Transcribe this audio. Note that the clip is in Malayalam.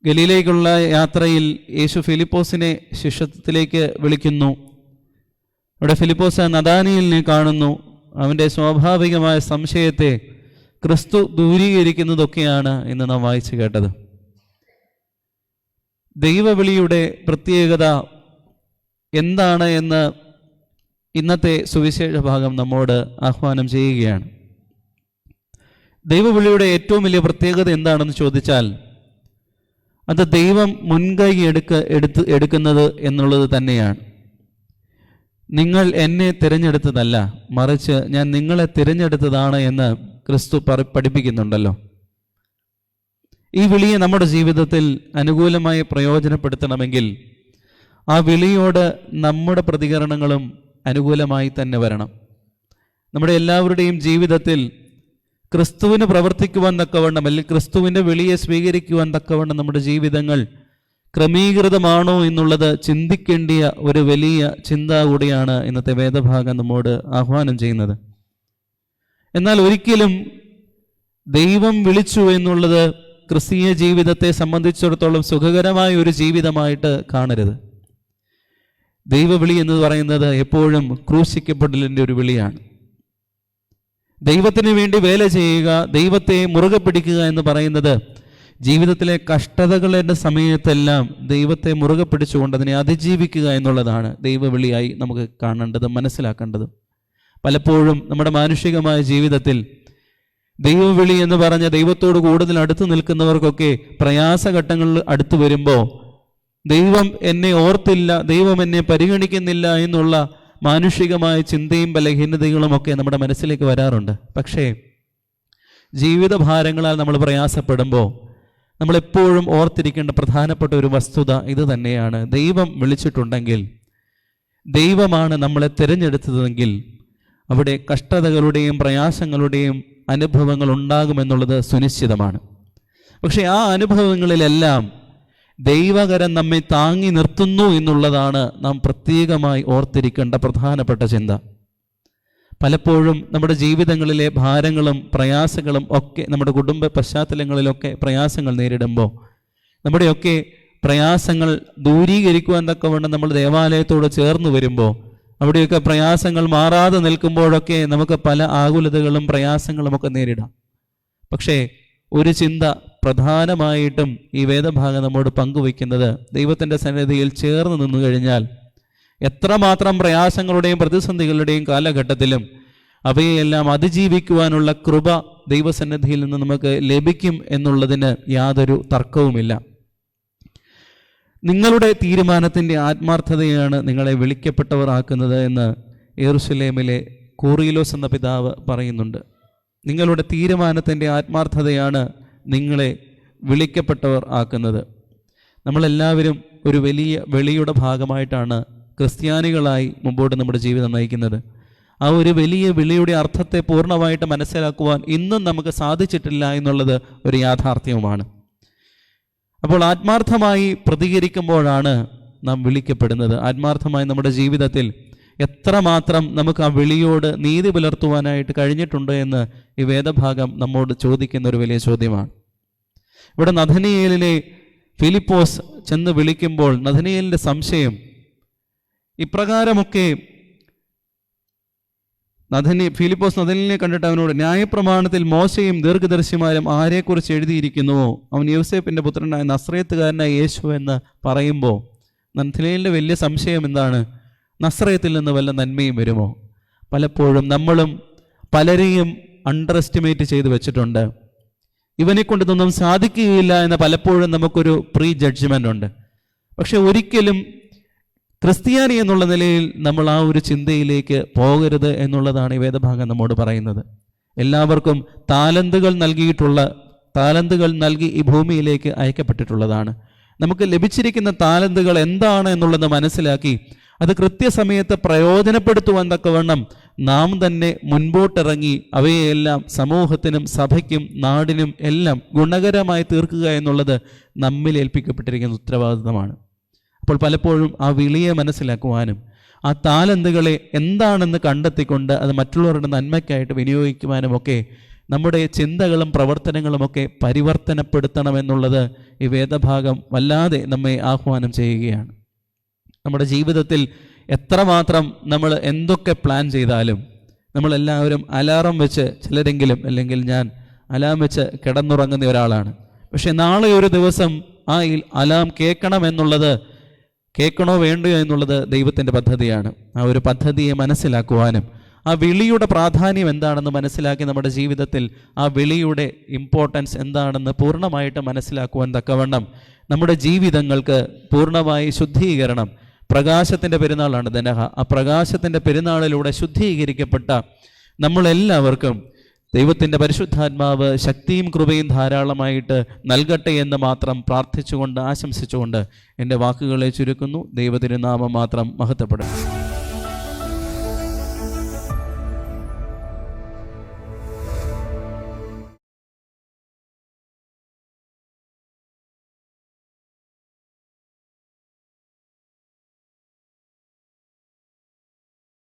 ഗലീലയിലേക്കുള്ള യാത്രയിൽ യേശു ഫിലിപ്പോസിനെ ശിഷ്യത്വത്തിലേക്ക് വിളിക്കുന്നു. അവിടെ ഫിലിപ്പോസ് നഥാനയേലിനെ കാണുന്നു. അവൻ്റെ സ്വാഭാവികമായ സംശയത്തെ ക്രിസ്തു ദൂരീകരിക്കുന്നതൊക്കെയാണ് ഇന്ന് നാം വായിച്ചു കേട്ടത്. ദൈവവിളിയുടെ പ്രത്യേകത എന്താണ് എന്ന് ഇന്നത്തെ സുവിശേഷ ഭാഗം നമ്മോട് ആഹ്വാനം ചെയ്യുകയാണ്. ദൈവവിളിയുടെ ഏറ്റവും വലിയ പ്രത്യേകത എന്താണെന്ന് ചോദിച്ചാൽ അത് ദൈവം മുൻകൈ എടുക്കുന്നത് എന്നുള്ളത് തന്നെയാണ്. നിങ്ങൾ എന്നെ തിരഞ്ഞെടുത്തതല്ല, മറിച്ച് ഞാൻ നിങ്ങളെ തിരഞ്ഞെടുത്തതാണ് എന്ന് ക്രിസ്തു പഠിപ്പിക്കുന്നുണ്ടല്ലോ. ഈ വിളിയെ നമ്മുടെ ജീവിതത്തിൽ അനുകൂലമായി പ്രയോജനപ്പെടുത്തണമെങ്കിൽ ആ വിളിയോട് നമ്മുടെ പ്രതികരണങ്ങളും അനുകൂലമായി തന്നെ വരണം. നമ്മുടെ എല്ലാവരുടെയും ജീവിതത്തിൽ ക്രിസ്തുവിന് പ്രവർത്തിക്കുവാൻ തക്കവണ്ണം, അല്ലെങ്കിൽ ക്രിസ്തുവിൻ്റെ വിളിയെ സ്വീകരിക്കുവാൻ തക്കവണ്ണം നമ്മുടെ ജീവിതങ്ങൾ ക്രമീകൃതമാണോ എന്നുള്ളത് ചിന്തിക്കേണ്ടിയ ഒരു വലിയ ചിന്ത കൂടിയാണ് ഇന്നത്തെ വേദഭാഗം നമ്മോട് ആഹ്വാനം ചെയ്യുന്നത്. എന്നാൽ ഒരിക്കലും ദൈവം വിളിച്ചു എന്നുള്ളത് ക്രിസ്തീയ ജീവിതത്തെ സംബന്ധിച്ചിടത്തോളം സുഖകരമായ ഒരു ജീവിതമായിട്ട് കാണരുത്. ദൈവവിളി എന്ന് പറയുന്നത് എപ്പോഴും ക്രൂശിക്കപ്പെടലിൻ്റെ ഒരു വിളിയാണ്. ദൈവത്തിന് വേണ്ടി വേല ചെയ്യുക, ദൈവത്തെ മുറുകെ പിടിക്കുക എന്ന് പറയുന്നത് ജീവിതത്തിലെ കഷ്ടതകളുടെ സമയത്തെല്ലാം ദൈവത്തെ മുറുകെ പിടിച്ചുകൊണ്ട് അതിനെ അതിജീവിക്കുക എന്നുള്ളതാണ് ദൈവവിളിയായി നമുക്ക് കാണേണ്ടതും മനസ്സിലാക്കേണ്ടതും. പലപ്പോഴും നമ്മുടെ മാനുഷികമായ ജീവിതത്തിൽ ദൈവവിളി എന്ന് പറഞ്ഞ ദൈവത്തോട് കൂടുതൽ അടുത്ത് നിൽക്കുന്നവർക്കൊക്കെ പ്രയാസഘട്ടങ്ങളിൽ അടുത്ത് വരുമ്പോൾ ദൈവം എന്നെ ഓർത്തില്ല, ദൈവം എന്നെ പരിഗണിക്കുന്നില്ല എന്നുള്ള മാനുഷികമായ ചിന്തയും ബലഹീനതകളും ഒക്കെ നമ്മുടെ മനസ്സിലേക്ക് വരാറുണ്ട്. പക്ഷേ ജീവിതഭാരങ്ങളാൽ നമ്മൾ പ്രയാസപ്പെടുമ്പോൾ നമ്മളെപ്പോഴും ഓർത്തിരിക്കേണ്ട പ്രധാനപ്പെട്ട ഒരു വസ്തുത ഇത് തന്നെയാണ്. ദൈവം വിളിച്ചിട്ടുണ്ടെങ്കിൽ, ദൈവമാണ് നമ്മളെ തിരഞ്ഞെടുത്തതെങ്കിൽ അവിടെ കഷ്ടതകളുടെയും പ്രയാസങ്ങളുടെയും അനുഭവങ്ങൾ ഉണ്ടാകുമെന്നുള്ളത് സുനിശ്ചിതമാണ്. പക്ഷെ ആ അനുഭവങ്ങളിലെല്ലാം ദൈവകരം നമ്മെ താങ്ങി നിർത്തുന്നു എന്നുള്ളതാണ് നാം പ്രത്യേകമായി ഓർത്തിരിക്കേണ്ട പ്രധാനപ്പെട്ട ചിന്ത. പലപ്പോഴും നമ്മുടെ ജീവിതങ്ങളിലെ ഭാരങ്ങളും പ്രയാസങ്ങളും ഒക്കെ, നമ്മുടെ കുടുംബ പശ്ചാത്തലങ്ങളിലൊക്കെ പ്രയാസങ്ങൾ നേരിടുമ്പോൾ, നമ്മുടെയൊക്കെ പ്രയാസങ്ങൾ ദൂരീകരിക്കുവാൻ തക്കവണ്ണം നമ്മൾ ദേവാലയത്തോട് ചേർന്ന് വരുമ്പോൾ, അവിടെയൊക്കെ പ്രയാസങ്ങൾ മാറാതെ നിൽക്കുമ്പോഴൊക്കെ നമുക്ക് പല ആകുലതകളും പ്രയാസങ്ങളും ഒക്കെ നേരിടാം. പക്ഷേ ഒരു ചിന്ത പ്രധാനമായിട്ടും ഈ വേദഭാഗം നമ്മോട് പങ്കുവയ്ക്കുന്നത്, ദൈവത്തിൻ്റെ സന്നിധിയിൽ ചേർന്ന് നിന്നു കഴിഞ്ഞാൽ എത്രമാത്രം പ്രയാസങ്ങളുടെയും പ്രതിസന്ധികളുടെയും കാലഘട്ടത്തിലും അവയെല്ലാം അതിജീവിക്കുവാനുള്ള കൃപ ദൈവസന്നിധിയിൽ നിന്ന് നമുക്ക് ലഭിക്കും എന്നുള്ളതിന് യാതൊരു തർക്കവുമില്ല. നിങ്ങളുടെ തീരുമാനത്തിൻ്റെ ആത്മാർത്ഥതയാണ് നിങ്ങളെ വിളിക്കപ്പെട്ടവർ ആക്കുന്നത് എന്ന് യെരുശലേമിലെ കൂറിലോസ് എന്ന പിതാവ് പറയുന്നുണ്ട്. നിങ്ങളുടെ തീരുമാനത്തിൻ്റെ ആത്മാർത്ഥതയാണ് നിങ്ങളെ വിളിക്കപ്പെട്ടവർ ആക്കുന്നത്. നമ്മളെല്ലാവരും ഒരു വലിയ വിളിയുടെ ഭാഗമായിട്ടാണ് ക്രിസ്ത്യാനികളായി മുമ്പോട്ട് നമ്മുടെ ജീവിതം നയിക്കുന്നത്. ആ ഒരു വലിയ വിളിയുടെ അർത്ഥത്തെ പൂർണ്ണമായിട്ട് മനസ്സിലാക്കുവാൻ ഇന്നും നമുക്ക് സാധിച്ചിട്ടില്ല എന്നുള്ളത് ഒരു യാഥാർത്ഥ്യവുമാണ്. അപ്പോൾ ആത്മാർത്ഥമായി പ്രതികരിക്കുമ്പോഴാണ് നാം വിളിക്കപ്പെടുന്നത്. ആത്മാർത്ഥമായി നമ്മുടെ ജീവിതത്തിൽ എത്രമാത്രം നമുക്ക് ആ വിളിയോട് നീതി പുലർത്തുവാനായിട്ട് കഴിഞ്ഞിട്ടുണ്ട് എന്ന് ഈ വേദഭാഗം നമ്മോട് ചോദിക്കുന്ന ഒരു വലിയ ചോദ്യമാണ്. ഇവിടെ നഥനയേലിനെ ഫിലിപ്പോസ് ചെന്ന് വിളിക്കുമ്പോൾ നഥനയേലിൻ്റെ സംശയം ഇപ്രകാരമൊക്കെ, ഫിലിപ്പോസ് നഥനയേലിനെ കണ്ടിട്ട് അവനോട്, ന്യായപ്രമാണത്തിൽ മോശയും ദീർഘദർശിമാരും ആരെക്കുറിച്ച് എഴുതിയിരിക്കുന്നുവോ അവൻ യോസേപ്പിൻ്റെ പുത്രനായ നസ്രയത്തുകാരനായ യേശു എന്ന് പറയുമ്പോൾ നഥനയേലിൻ്റെ വലിയ സംശയം എന്താണ്? നസ്രയത്തിൽ നിന്ന് വല്ല നന്മയും വരുമോ? പലപ്പോഴും നമ്മളും പലരെയും അണ്ടർ എസ്റ്റിമേറ്റ് ചെയ്ത് വെച്ചിട്ടുണ്ട്. ഇവനെ കൊണ്ടൊന്നും സാധിക്കുകയില്ല എന്ന് പലപ്പോഴും നമുക്കൊരു പ്രീ ജഡ്ജ്മെൻ്റ് ഉണ്ട്. പക്ഷെ ഒരിക്കലും ക്രിസ്ത്യാനി എന്നുള്ള നിലയിൽ നമ്മൾ ആ ഒരു ചിന്തയിലേക്ക് പോകരുത് എന്നുള്ളതാണ് ഈ വേദഭാഗം നമ്മോട് പറയുന്നത്. എല്ലാവർക്കും താലന്തുകൾ നൽകി ഈ ഭൂമിയിലേക്ക് അയക്കപ്പെട്ടിട്ടുള്ളതാണ്. നമുക്ക് ലഭിച്ചിരിക്കുന്ന താലന്തുകൾ എന്താണ് എന്നുള്ളത് മനസ്സിലാക്കി അത് കൃത്യസമയത്ത് പ്രയോജനപ്പെടുത്തുവാൻ തക്കവണ്ണം നാം തന്നെ മുൻപോട്ടിറങ്ങി അവയെല്ലാം സമൂഹത്തിനും സഭയ്ക്കും നാടിനും എല്ലാം ഗുണകരമായി തീർക്കുക എന്നുള്ളത് നമ്മിൽ ഏൽപ്പിക്കപ്പെട്ടിരിക്കുന്ന ഉത്തരവാദിത്തമാണ്. അപ്പോൾ പലപ്പോഴും ആ വിളിയെ മനസ്സിലാക്കുവാനും ആ താലന്തുകളെ എന്താണെന്ന് കണ്ടെത്തിക്കൊണ്ട് അത് മറ്റുള്ളവരുടെ നന്മയ്ക്കായിട്ട് വിനിയോഗിക്കുവാനുമൊക്കെ നമ്മുടെ ചിന്തകളും പ്രവർത്തനങ്ങളുമൊക്കെ പരിവർത്തനപ്പെടുത്തണമെന്നുള്ളത് ഈ വേദഭാഗം വല്ലാതെ നമ്മെ ആഹ്വാനം ചെയ്യുകയാണ്. നമ്മുടെ ജീവിതത്തിൽ എത്രമാത്രം നമ്മൾ എന്തൊക്കെ പ്ലാൻ ചെയ്താലും നമ്മളെല്ലാവരും അലാറം വെച്ച്, ചിലരെങ്കിലും, അല്ലെങ്കിൽ ഞാൻ അലാം വെച്ച് കിടന്നുറങ്ങുന്ന ഒരാളാണ്. പക്ഷെ നാളെ ഒരു ദിവസം ആ അലാം കേൾക്കണോ വേണ്ടയോ എന്നുള്ളത് ദൈവത്തിൻ്റെ പദ്ധതിയാണ്. ആ ഒരു പദ്ധതിയെ മനസ്സിലാക്കുവാനും ആ വിളിയുടെ പ്രാധാന്യം എന്താണെന്ന് മനസ്സിലാക്കി നമ്മുടെ ജീവിതത്തിൽ ആ വിളിയുടെ ഇമ്പോർട്ടൻസ് എന്താണെന്ന് പൂർണ്ണമായിട്ട് മനസ്സിലാക്കുവാൻ തക്കവണ്ണം നമ്മുടെ ജീവിതങ്ങൾക്ക് പൂർണ്ണമായി ശുദ്ധീകരണം, പ്രകാശത്തിൻ്റെ പെരുന്നാളാണ് ദനഹ. ആ പ്രകാശത്തിൻ്റെ പെരുന്നാളിലൂടെ ശുദ്ധീകരിക്കപ്പെട്ട നമ്മളെല്ലാവർക്കും ദൈവത്തിൻ്റെ പരിശുദ്ധാത്മാവ് ശക്തിയും കൃപയും ധാരാളമായിട്ട് നൽകട്ടെ എന്ന് മാത്രം പ്രാർത്ഥിച്ചുകൊണ്ട്, ആശംസിച്ചുകൊണ്ട് എൻ്റെ വാക്കുകളെ ചുരുക്കുന്നു. ദൈവത്തിൻ്റെ നാമം മാത്രം മഹത്വപ്പെടും.